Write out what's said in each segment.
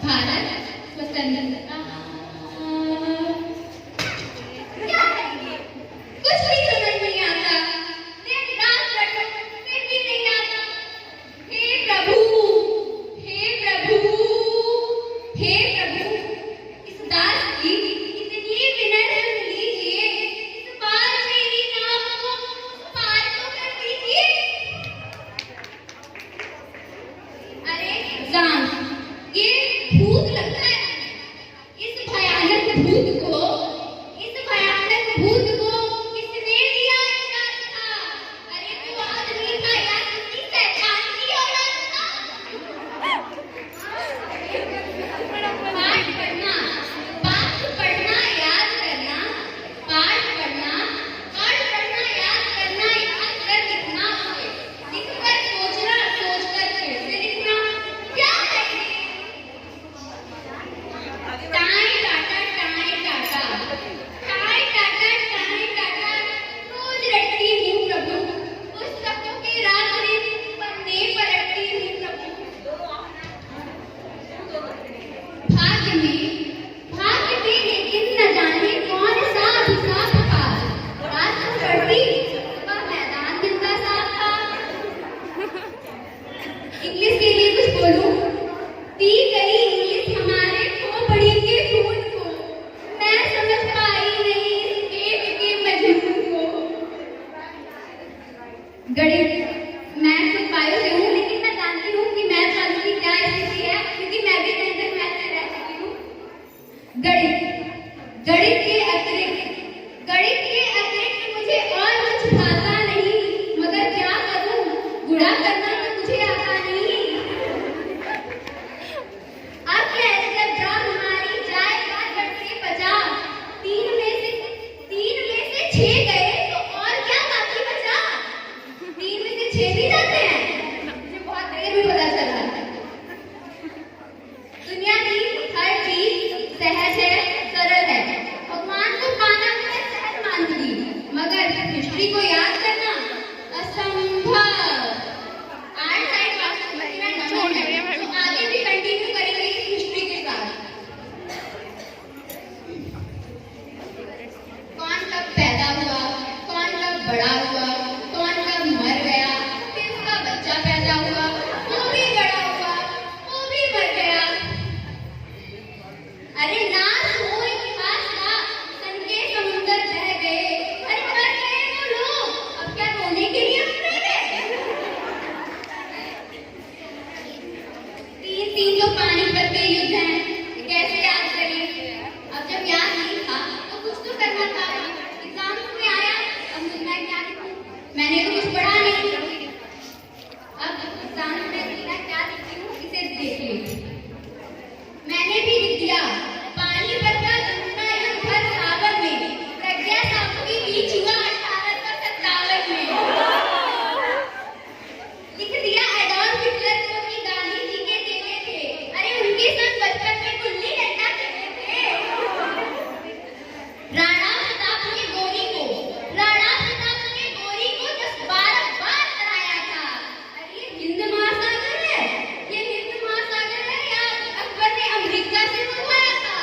भारत स्वतंत्रता क्या है ये? कुछ भी समझ नहीं आता। दिन रात रटो फिर भी नहीं आता। हे प्रभु, हे प्रभु, हे प्रभु, इस दास की इतनी विनय सुन लीजिए। इस बार मेरी नाव को पार तो कर दीजिए। अरे जान, ये भूत लगता है। इस भयानक भूत को किसने दिया ये रास्ता? अरे तू आदमी था या किसी शैतान की औलाद था? पाठ पढ़ना, पाठ पढ़ना याद करना, पाठ पढ़ना, पाठ पढ़ना याद करना, याद कर लिखना उसे, लिखकर सोचना, सोचकर फिर से लिखना। क्या है ये? टाई टाटा, टाई टाटा, टाई टाटा, टाई टाटा, रोज रटती हूँ प्रभु, पुस्तकों के रात में पन्ने पलटती हूँ प्रभु। भाग्य में लेकिन न जाने कौन सा अभिशाप था। रात को चढ़ती, सुबह मैदान जिंदा साफ था। इंग्लिश के लिए कुछ बोलूं? दी गई इंग्लिश हमारे खोपड़ी के खून को, मैं समझ पाई नहीं इस एक के मजनून को। गणित, मैं तो बायो से हूँ, लेकिन मैं जानती हूँ कि मैथ वालों की क्या स्थिति है, क्योंकि मैं भी 10th मैथ में रह चुकी हूँ। गणित के अतिरिक्त मुझे और कुछ भाता नहीं, मगर क्या करूँ, गुणा करना तो मुझे आता नहीं। अब कैसे ड्राम हमारी जाएगा झट से बचा। 3 में से 6 गए तो और क्या बाकी बचा? 3 में से 6 भी जाते हैं, मुझे बहुत देर में पता चला। दुनिया की हर चीज सहज है, सरल है। भगवान को पाना मैं सहज मानूंगी, मगर हिस्ट्री को याद करना असंभव। आर्ट साइड क्लास में मेरा नंबर है, तो आगे भी कंटिन्यू करेंगे इस हिस्ट्री के साथ। कौन कब पैदा हुआ, कौन कब बड़ा हुआ, कौन कब मर गया, किसका बच्चा पैदा हुआ, वो भी बड़ा हुआ, वो भी मर गया। अरे नाश हो इतिहास का, सन के समुंदर बह गए। अरे मर गए वो लोग, अब क्या रोने के लिए मरेंगे? 3 जो पानीपत के युद्ध हैं, कैसे याद करें? अब जब याद नहीं था तो कुछ तो करना था। एग्जाम्स में आया, अब मैं क्या लिखूं? मैंने तो कुछ पढ़ा नहीं। अब एग्जाम्स में मैं क्या लिखती हूँ, इसे देख लीजिए। मैंने भी लिख दिया, पानीपत का जमुना युद्ध भर सावन में, प्रज्ञा साहू की बीच हुआ 1857 में। लिख दिया एडॉल्फ हिटलर जो कि गांधी जी के चेले थे। अरे उनके साथ बचपन में गुल्ली डंडा खेलते थे। राणा प्रताप ने गोरी को 10-12 बार हराया था। अरे ये हिंद महासागर है, ये हिंद महासागर है या अकबर ने अमेरिका से मंगवाया था?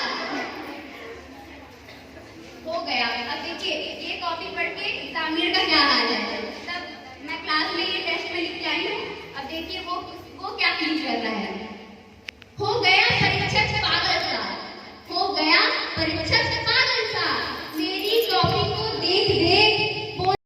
हो गया। अब देखिए ये कॉपी पढ़ के एग्जामिनर का क्या हाल है। तब मैं क्लास में ये टेस्ट में लिख के आई हूँ। अब देखिए वो क्या फील कर रहा है। हो गया परीक्षक पागल सा, हो गया परीक्षक